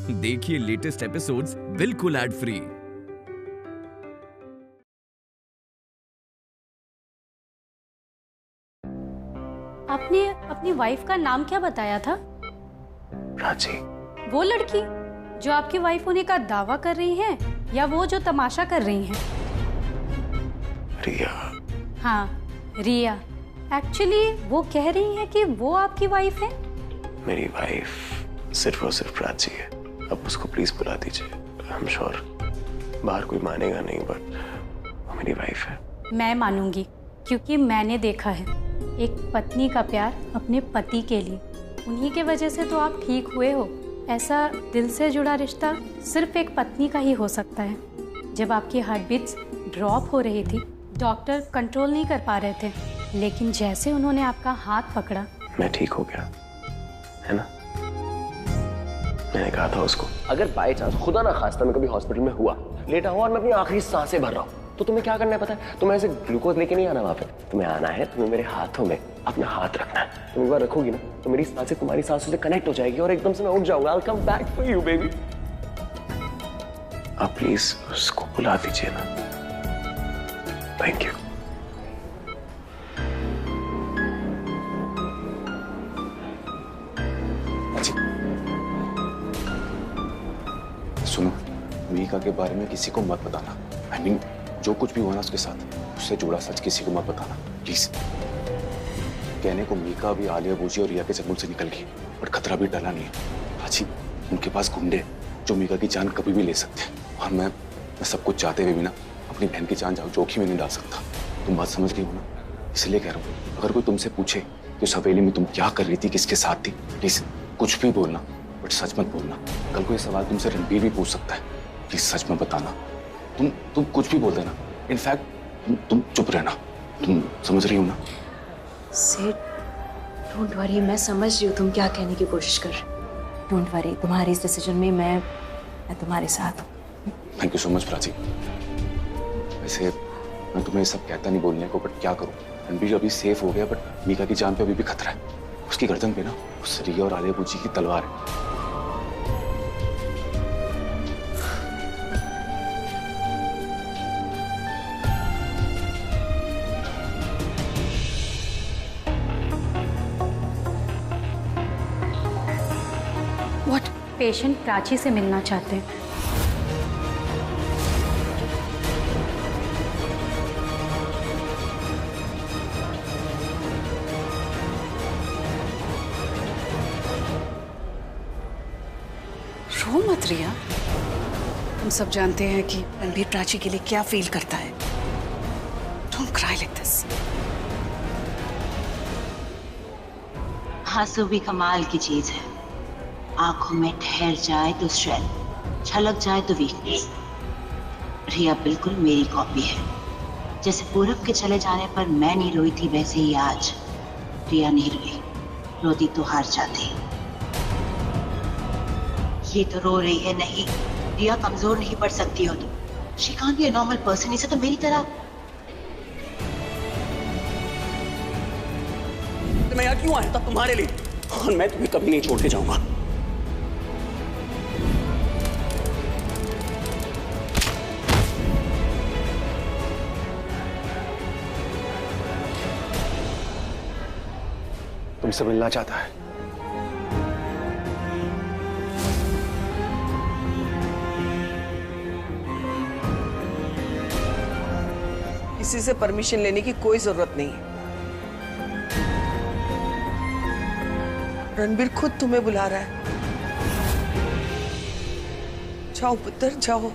देखिए latest episodes बिल्कुल ad free. आपने अपनी वाइफ का नाम क्या बताया था? प्राची। वो लड़की जो आपकी वाइफ होने का दावा कर रही है या वो जो तमाशा कर रही हैं? रिया। हाँ, रिया। एक्चुअली वो कह रही है कि वो आपकी वाइफ है। मेरी वाइफ सिर्फ और सिर्फ प्राची है। अब उसको प्लीज बुला दीजिए। आई एम श्योर बाहर कोई मानेगा नहीं, बट वो मेरी वाइफ है। मैं मानूंगी, क्योंकि मैंने देखा है एक पत्नी का प्यार अपने पति के लिए। उन्हीं के वजह से तो आप ठीक हुए हो। ऐसा दिल से जुड़ा रिश्ता सिर्फ एक पत्नी का ही हो सकता है। जब आपकी हार्ट बीट्स ड्रॉप हो रही थी, डॉक्टर कंट्रोल नहीं कर पा रहे थे, लेकिन जैसे उन्होंने आपका हाथ पकड़ा, मैं ठीक हो गया, है ना? मैंने कहा था उसको, अगर बाय चांस खुदा ना खास्ता मैं कभी हॉस्पिटल में हुआ, लेटा हुआ और मैं अपनी आखिरी सांसें भर रहा हूँ, तो तुम्हें क्या करना है पता है? तुम्हें ऐसे ग्लूकोज लेके नहीं आना वहां पे। तुम्हें आना है, तुम्हें मेरे हाथों में अपना हाथ रखना है। तुम एक बार रखोगी ना, तो मेरी सांसें तुम्हारी सांसों से कनेक्ट हो जाएगी और एकदम से मैं उठ जाऊंगा। I'll come back for you, baby. आप प्लीज उसको बुला दीजिए ना। Thank you. सुनो, मीका के बारे में किसी को मत बताना। I mean, जो कुछ भी हुआ ना उसके साथ, उससे जुड़ा सच किसी को मत बताना प्लीज। कहने को मीका भी आलिया बूजी और रिया के चंगुल से निकल गई, बट खतरा भी टला नहीं है। हाजी, उनके पास गुंडे जो मीका की जान कभी भी ले सकते हैं, और मैं सब कुछ चाहते हुए भी ना अपनी बहन की जान जोखिम में नहीं डाल सकता। तुम बात समझ गई हो ना? इसलिए कह रहा हूँ, अगर कोई तुमसे पूछे कि उस हवेली में तुम क्या कर रही थी, किसके साथ थी, प्लीज कुछ भी बोलना, बट सच मत बोलना। कल को ये सवाल तुमसे रणबीर भी पूछ सकता है, प्लीज सच मत बताना। तुम कुछ भी बोल देना। इनफैक्ट तुम चुप रहना। तुम समझ रही हो ना? सेठ, डोंट वरी, मैं समझ रही हूँ तुम क्या कहने की कोशिश कर रहे हो। डोंट वरी, तुम्हारे इस डिसीजन में मैं तुम्हारे साथ हूँ। Thank you so much Prachi. वैसे मैं तुम्हें ये सब कहता नहीं बोलने को, बट क्या करूँ? रणबीर अभी सेफ हो गया, बट मीका की जान पे अभी भी खतरा है। उसकी गर्दन पे ना उस रिया और आलिया बूजी की तलवार है। पेशेंट प्राची से मिलना चाहते हैं। रो मत रिया, हम सब जानते हैं कि रणबीर प्राची के लिए क्या फील करता है। Don't cry like this. आंसू भी कमाल की चीज है। आंखों में ठहर जाए तो स्ट्रेंथ, छलक जाए तो वीकनेस। रिया बिल्कुल मेरी कॉपी है। जैसे पूरब के चले जाने पर मैं नहीं रोई थी, वैसे ही आज रिया नहीं रोई। रोती तो हार जाती। ये तो रो रही है। नहीं, रिया कमजोर नहीं पड़ सकती हो तो। She can't be a normal person. इसे तो मेरी तरह। मैं यहाँ क्यों आया था? तुम्हारे लिए, और मैं तुम्हें कभी नहीं छोड़ के जाऊंगा। तुमसे मिलना चाहता है। किसी से परमिशन लेने की कोई जरूरत नहीं है। रणबीर खुद तुम्हें बुला रहा है। जाओ पुत्र, जाओ।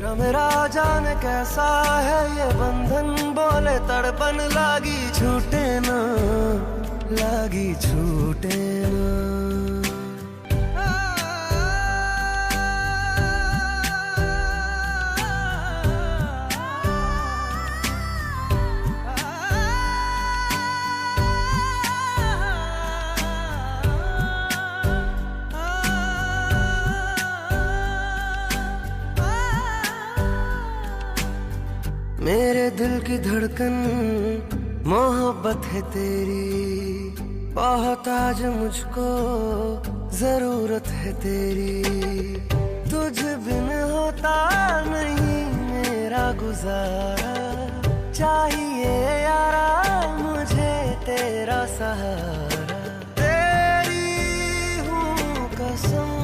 तेरा मेरा जाने कैसा है ये बंधन, बोले तड़पन लागी छूटे ना, लागी छूटे ना। मेरे दिल की धड़कन मोहब्बत है तेरी, बहुत आज मुझको जरूरत है तेरी। तुझ बिन होता नहीं मेरा गुजारा, चाहिए यारा मुझे तेरा सहारा। तेरी हूँ कसम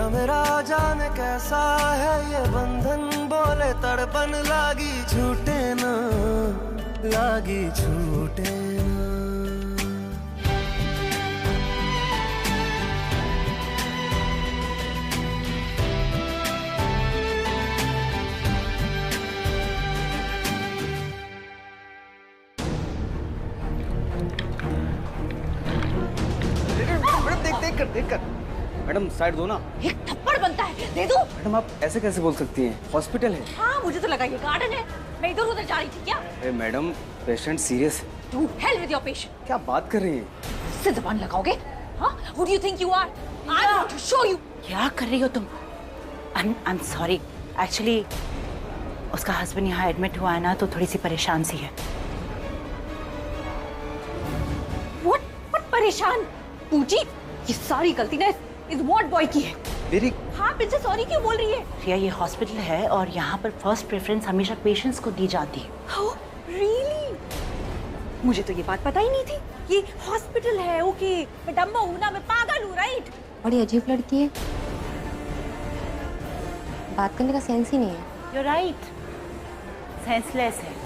मेरा जाने कैसा है ये बंधन, बोले तड़पन लागी छूटे ना, लागी छूटे ना। देख कर मैडम साइड दो ना। एक थप्पड़ बनता है, दे दो। मैडम आप ऐसे कैसे बोल सकती हैं, हॉस्पिटल है। हाँ मुझे तो लगा ये गार्डन है, मैं इधर उधर जा रही थी क्या? अरे मैडम पेशेंट सीरियस है। To hell with your patient. क्या बात कर रही हैं? इससे जबान लगाओगे? हाँ? Who do you think you are? I want to show you. क्या कर रही हो तुम? I'm sorry. Actually उसका हस्बैंड यहाँ एडमिट हुआ है ना, तो थोड़ी सी परेशान सी है। What परेशान? पूजी, ये सारी गलती ना इस वार्ड बॉय की है। मेरी? हाँ, मुझसे सॉरी क्यों बोल रही है? रिया ये हॉस्पिटल है और यहाँ पर फर्स्ट प्रेफरेंस हमेशा पेशेंट्स को दी जाती है। Oh, really? मुझे तो ये बात पता ही नहीं थी। ये हॉस्पिटल है, ओके। मैं डम्बो हूँ ना, मैं पागल हूँ, राइट? बड़ी अजीब लड़की है, बात करने का सेंस ही नहीं है। You're right. सेंसलेस है।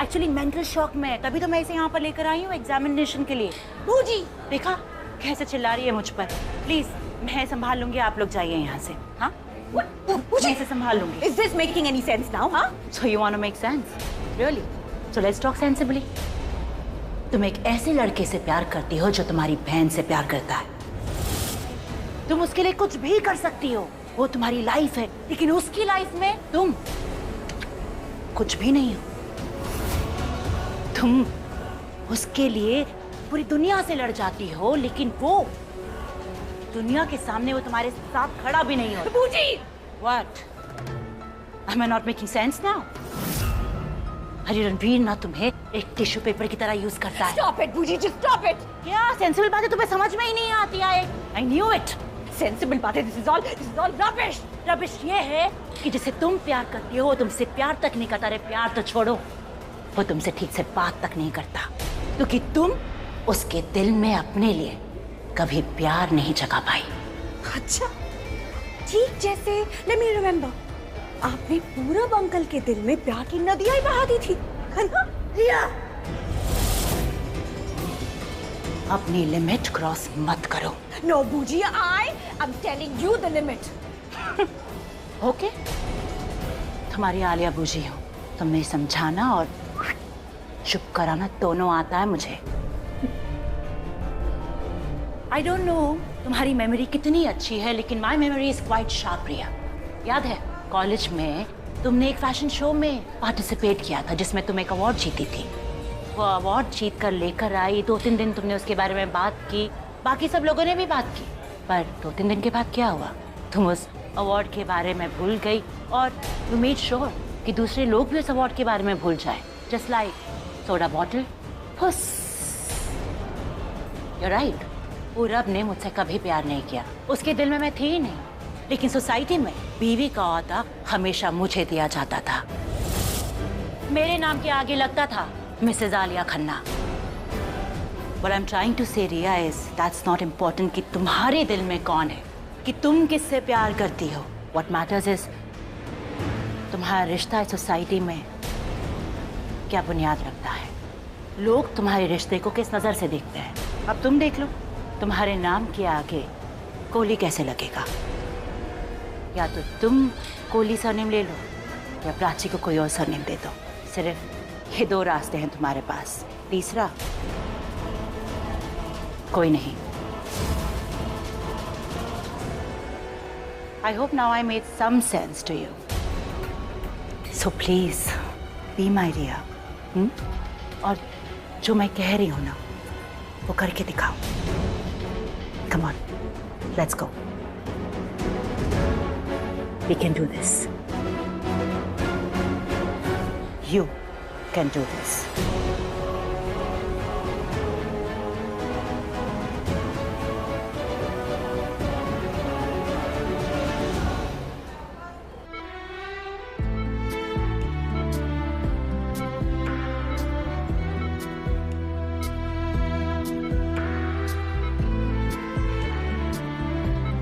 एक्चुअली मेंटल शॉक में है, तभी तो मैं इसे यहाँ पर लेकर आई हूँ एग्जामिनेशन के लिए। बूजी, देखा कैसे चिल्ला रही है मुझ पर। प्लीज मैं संभाल लूंगी, आप लोग जाइए यहाँ से। हाँ मैं इसे संभाल लूंगी। Is this making any sense now? हाँ? So you want to make sense? Really? So let's talk sensibly. तुम एक ऐसे लड़के से प्यार करती हो जो तुम्हारी बहन से प्यार करता है। तुम उसके लिए कुछ भी कर सकती हो, वो तुम्हारी लाइफ है, लेकिन उसकी लाइफ में तुम कुछ भी नहीं हो। तुम उसके लिए पूरी दुनिया से लड़ जाती हो, लेकिन वो दुनिया के सामने वो तुम्हारे साथ खड़ा भी नहीं हो। बूजी! What? Am I not making sense now? अरे रणवीर ना तुम्हें एक टिश्यू पेपर की तरह यूज करता है। Stop it, बूजी, just stop it! क्या सेंसिबल बातें तुम्हें समझ में ही नहीं आती है? I knew it. सेंसिबल बातें, this is all rubbish. Rubbish ये है कि जिसे तुम प्यार करती हो तुमसे प्यार तक नहीं करता। रे प्यार तो छोड़ो, वो तुमसे ठीक से बात तक नहीं करता, क्योंकि तुम उसके दिल में अपने लिए कभी प्यार नहीं जगा पाई। अच्छा, ठीक जैसे let me remember, आपने पूरब अंकल के दिल में प्यार की नदियां ही बहा दी थी, है ना? रिया, अपनी लिमिट क्रॉस मत करो। No बूजी, I'm telling you the limit. Okay, तुम्हारी आलिया बूजी हो, तुम्हें समझाना और चुप कराना दोनों आता है मुझे। I don't know तुम्हारी मेमोरी कितनी अच्छी है, लेकिन my memory is quite sharp रिया। याद है कॉलेज में तुमने एक फैशन शो में पार्टिसिपेट किया था जिसमें तुम एक अवार्ड जीती थी। वो अवार्ड जीत कर लेकर आई, 2-3 दिन तुमने उसके बारे में बात की, बाकी सब लोगों ने भी बात की, पर 2-3 दिन के बाद क्या हुआ? तुम उस अवार्ड के बारे में भूल गई और यू मेड श्योर कि दूसरे लोग भी उस अवार्ड के बारे में भूल जाए। जस्ट लाइक सोडा बॉटल फुस। You're right, पूरब ने मुझसे कभी प्यार नहीं किया, उसके दिल में मैं थी ही नहीं, लेकिन सोसाइटी में बीवी का ओहदा हमेशा मुझे दिया जाता था। मेरे नाम के आगे लगता था Mrs Alia Khanna. What I'm trying to say, Riya, is that's not important कि तुम्हारे दिल में कौन है, कि तुम किससे प्यार करती हो। What matters is तुम्हारा रिश्ता इस सोसाइटी में क्या बुनियाद रखता है। लोग तुम्हारे रिश्ते को किस नजर से देखते हैं। अब तुम देख लो, तुम्हारे नाम के आगे कोहली कैसे लगेगा। या तो तुम कोहली सरनेम ले लो या प्राची को कोई और सरनेम दे दो। सिर्फ ये दो रास्ते हैं तुम्हारे पास, तीसरा कोई नहीं। I hope now I made some sense to you. So please be my Riya. और जो मैं कह रही हूं ना, वो करके दिखाओ। Come on, let's go. We can do this. You can do this.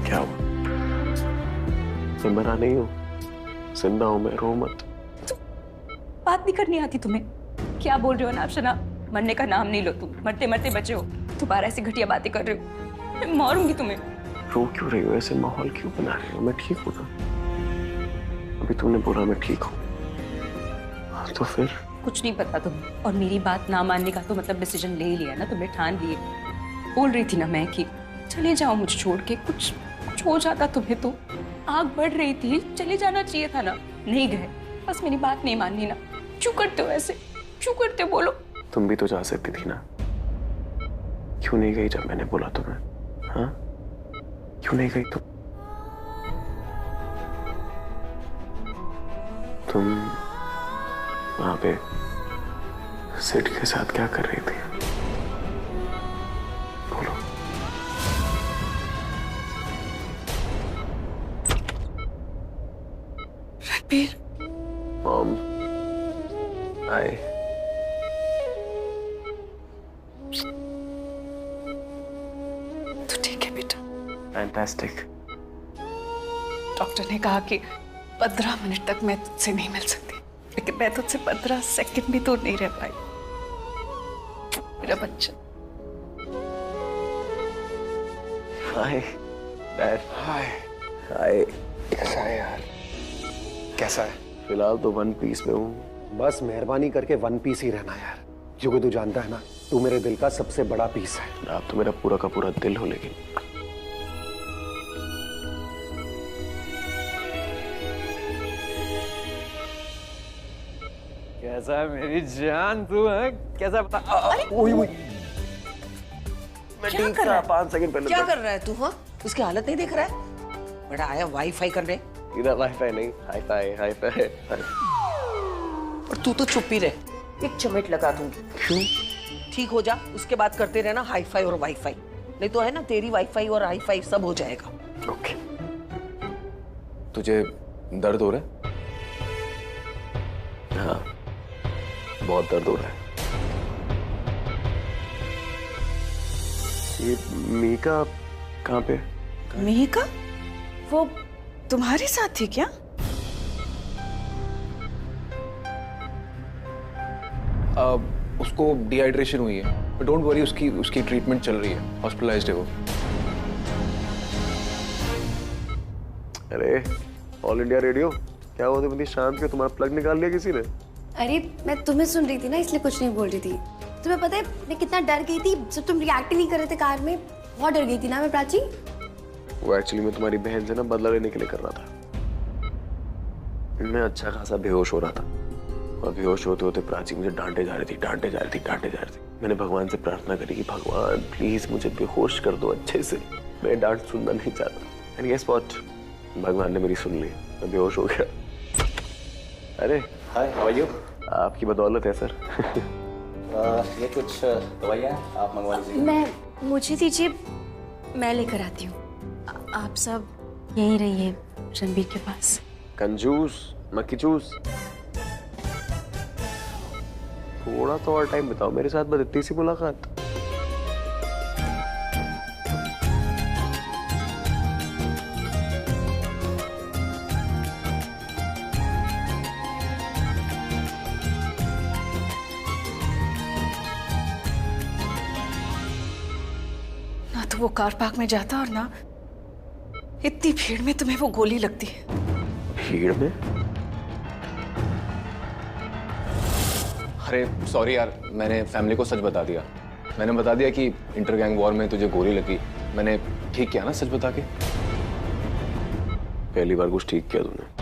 क्या हुआ? मैं मरा नहीं हूँ, जिंदा हूँ मैं, रो मत। बात नहीं करनी आती तुम्हें? क्या बोल रहे हो नाफशना? मरने का नाम नहीं लो तुम, मरते मरते बचे हो। दोबारा ऐसी घटिया बातें कर रहे हो, मैं मारूंगी तुम्हें। रो क्यों रही हो? ऐसे माहौल क्यों बना रही हो? मैं ठीक हूँ ना? अभी तुमने बोला मैं ठीक हूँ, तो फिर? कुछ नहीं पता तुम्हें, और मेरी बात ना मानने का तो मतलब डिसीजन ले ही लिया ना तुमने, ठान लिए। बोल रही थी ना मैं कि चले जाओ मुझे छोड़ के, कुछ हो जाता तुम्हें तो। आग बढ़ रही थी, चले जाना चाहिए था ना, नहीं गए। बस मेरी बात नहीं माननी ना। क्यों करते हो ऐसे? क्यों करते हो बोलो? तुम भी तो जा सकती थी ना, क्यों नहीं गई जब मैंने बोला तुम्हें? हाँ, क्यों नहीं गई तुम वहां पे सिड के साथ क्या कर रही थी? बोलो। रणबीर, मॉम, हाय। तो ठीक है बेटा। फैंटास्टिक। डॉक्टर ने कहा कि 15 मिनट तक मैं तुझसे नहीं मिल सकती, लेकिन मैं तुझसे 15 सेकंड भी दूर नहीं रह पाई मेरा बच्चा। Hi dad. हाय। हाय। कैसा है यार? कैसा है? फिलहाल तो वन पीस में हूँ। बस मेहरबानी करके वन पीस ही रहना यार, क्योंकि तू जानता है ना, तू मेरे दिल का सबसे बड़ा पीस है। आप तो मेरा पूरा का पूरा दिल हो, लेकिन कैसा है मेरी जान? तू है कैसा? बता। मैं ठीक था 5 सेकंड पहले। क्या कर रहा है तू? हाँ, उसकी हालत नहीं देख रहा है? बड़ा आया वाईफाई करने। इधर वाईफाई नहीं, हाईफाई हाईफाई। और तू तो चुप ही रहे, एक चमेट लगा दूंगी। क्यों? ठीक हो जा, उसके बाद करते रहना हाईफाई और वाईफाई, नहीं तो है ना तेरी वाईफाई और हाईफाई सब हो जाएगा। ओके। तुझे दर्द हो रहा है? हाँ, बहुत दर्द हो रहा है। ये मीका कहाँ पे? मीका? वो तुम्हारे साथ थी क्या? उसको डिहाइड्रेशन हुई है, डोंट वरी, उसकी ट्रीटमेंट चल रही है, हॉस्पिटलाइज्ड है वो। अरे ऑल इंडिया रेडियो, क्या हुआ? तुम इतनी शांत के, तुम्हारा प्लग निकाल लिया किसी ने? अरे मैं तुम्हें सुन रही थी ना, इसलिए कुछ नहीं बोल रही थी। तुम्हें पता है मैं कितना डर गई थी जब तुम रिएक्ट नहीं कर रहे थे कार में? बहुत डर गई थी ना मैं प्राची। वो एक्चुअली मैं तुम्हारी बहन से ना बदला लेने के लिए कर रहा था। मैं अच्छा खासा बेहोश हो रहा था, और बेहोश होते होते प्राची मुझे डांटे जा रही थी। मैंने भगवान से प्रार्थना करी कि भगवान प्लीज मुझे बेहोश कर दो अच्छे से, मैं डांट सुनना नहीं चाहता। एंड गेस व्हाट, भगवान ने मेरी सुन ली, मैं बेहोश हो गया। अरे हाय, हाउ आर यू? आपकी बदौलत है सर। ये कुछ दवाइयाँ आप मंगवा लीजिए। मुझे दीजिए, मैं लेकर आती हूँ। आप सब यहीं रहिए, रणबीर के पास। कंजूस, मक्खी चूस। थोड़ा तो और टाइम बताओ मेरे साथ, बस इतनी सी मुलाकात। ना तो वो कार पार्क में जाता और ना इतनी भीड़ में तुम्हें वो गोली लगती है। भीड़ में? अरे सॉरी यार, मैंने फैमिली को सच बता दिया। मैंने बता दिया कि इंटर गैंग वॉर में तुझे गोली लगी। मैंने ठीक किया ना सच बता के? पहली बार कुछ ठीक किया तूने।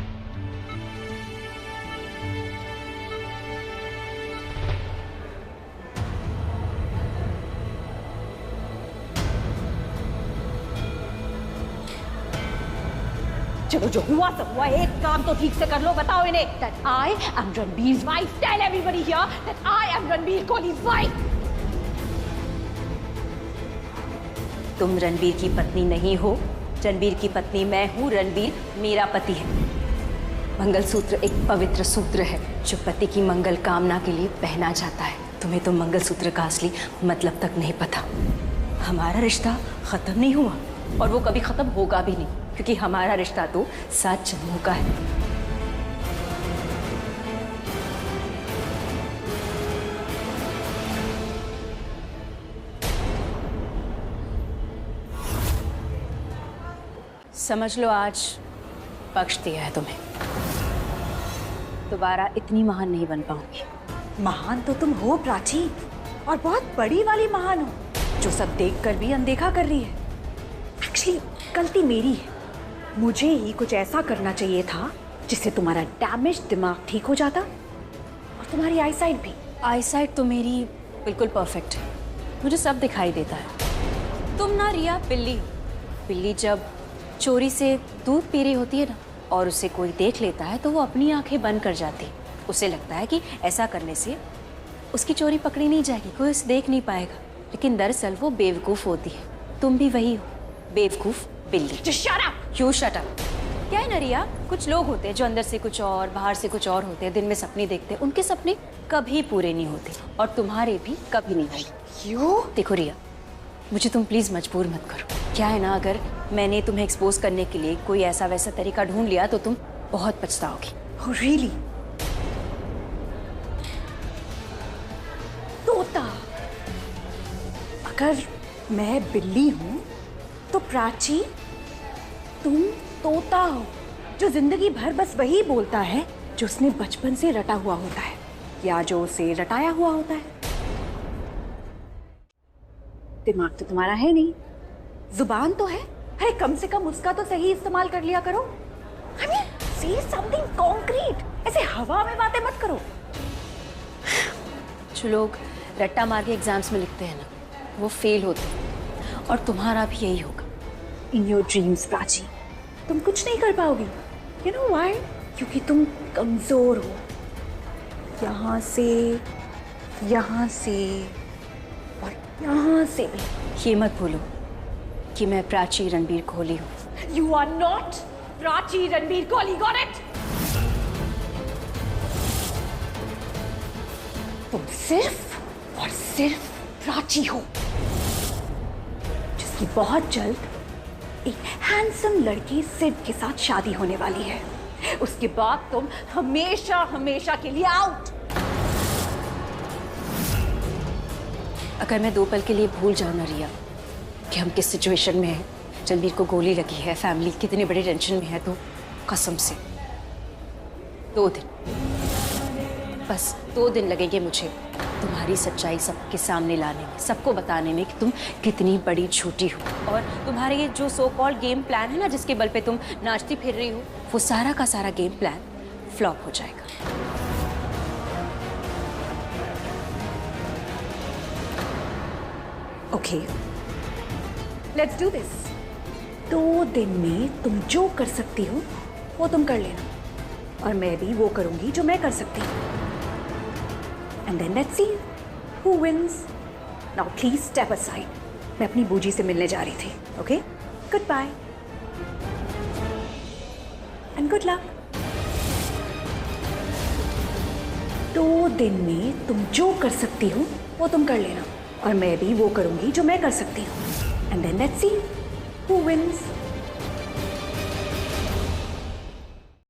चलो जो हुआ सब हुआ, एक काम तो ठीक से कर लो। बताओ इन्हें that I am Ranbir's wife. Tell everybody here that I am Ranbir Kohli's wife. तुम रणबीर की पत्नी नहीं हो, रणबीर की पत्नी मैं हूँ। रणबीर मेरा पति है। मंगलसूत्र एक पवित्र सूत्र है जो पति की मंगल कामना के लिए पहना जाता है। तुम्हें तो मंगलसूत्र का असली मतलब तक नहीं पता। हमारा रिश्ता खत्म नहीं हुआ और वो कभी खत्म होगा भी नहीं, क्योंकि हमारा रिश्ता तो 7 जन्मों का है। समझ लो आज बख्श दिया है तुम्हें। दोबारा इतनी महान नहीं बन पाऊंगी। महान तो तुम हो प्राची, और बहुत बड़ी वाली महान हो, जो सब देखकर भी अनदेखा कर रही है। एक्चुअली गलती मेरी है। मुझे ही कुछ ऐसा करना चाहिए था जिससे तुम्हारा डैमेज दिमाग ठीक हो जाता और तुम्हारी आईसाइट भी। आईसाइट तो मेरी बिल्कुल परफेक्ट है, मुझे सब दिखाई देता है। तुम ना रिया बिल्ली, बिल्ली जब चोरी से दूध पी रही होती है ना और उसे कोई देख लेता है तो वो अपनी आंखें बंद कर जाती। उसे लगता है कि ऐसा करने से उसकी चोरी पकड़ी नहीं जाएगी, कोई उसे देख नहीं पाएगा, लेकिन दरअसल वो बेवकूफ होती है। तुम भी वही हो, बेवकूफ बिल्ली। Just shut up! क्यों शट अप? क्या है ना रिया, कुछ लोग होते हैं जो अंदर से कुछ और बाहर से कुछ और होते हैं। दिन में सपने देखते हैं, उनके सपने कभी पूरे नहीं होते और तुम्हारे भी कभी नहीं होंगे। क्यों? देखो रिया, मुझे तुम प्लीज मजबूर मत करो। क्या है ना, अगर मैंने तुम्हें एक्सपोज करने के लिए कोई ऐसा वैसा तरीका ढूंढ लिया तो तुम बहुत पछताओगी। Oh, really? तोता, अगर मैं बिल्ली हूं तो प्राची तुम तोता हो, जो जिंदगी भर बस वही बोलता है जो उसने बचपन से रटा हुआ होता है या जो उसे रटाया हुआ होता है। दिमाग तो तुम्हारा है नहीं, जुबान तो है। अरे कम से कम उसका तो सही इस्तेमाल कर लिया करो। I mean, say something concrete. ऐसे हवा में बातें मत करो। जो लोग रट्टा मार के एग्जाम्स में लिखते हैं ना, वो फेल होते हैं और तुम्हारा भी यही होगा। In your dreams, प्राची, तुम कुछ नहीं कर पाओगी। You know why? क्योंकि तुम कमजोर हो। यहाँ से और यहाँ से भी। ये मत भूलो कि मैं प्राची रणबीर कोहली हूँ। You are not Prachi Ranbir Kohli, got it? तुम सिर्फ और सिर्फ प्राची हो, जिसकी बहुत जल्द एक हैंडसम लड़की सिड के साथ शादी होने वाली है। उसके बाद तुम हमेशा हमेशा के लिए आउट। अगर मैं 2 पल के लिए भूल जाऊँ ना रिया कि हम किस सिचुएशन में हैं, रणबीर को गोली लगी है, फैमिली कितने बड़े टेंशन में है, तो कसम से 2 दिन, बस 2 दिन लगेंगे मुझे तुम्हारी सच्चाई सबके सामने लाने में, सबको बताने में कि तुम कितनी बड़ी झूठी हो। और तुम्हारे ये जो सो कॉल्ड गेम प्लान है ना, जिसके बल पे तुम नाचती फिर रही हो, वो सारा का सारा गेम प्लान फ्लॉप हो जाएगा। Okay, let's do this. 2 दिन में तुम जो कर सकती हो वो तुम कर लेना, और मैं भी वो करूंगी जो मैं कर सकती हूँ। And then let's see who wins. Now please step aside. मैं अपनी बूजी से मिलने जा रही थी। Okay, goodbye. And good luck. 2 दिन में तुम जो कर सकती हो वो तुम कर लेना, और मैं भी वो करूंगी जो मैं कर सकती हूँ, and then let's see who wins.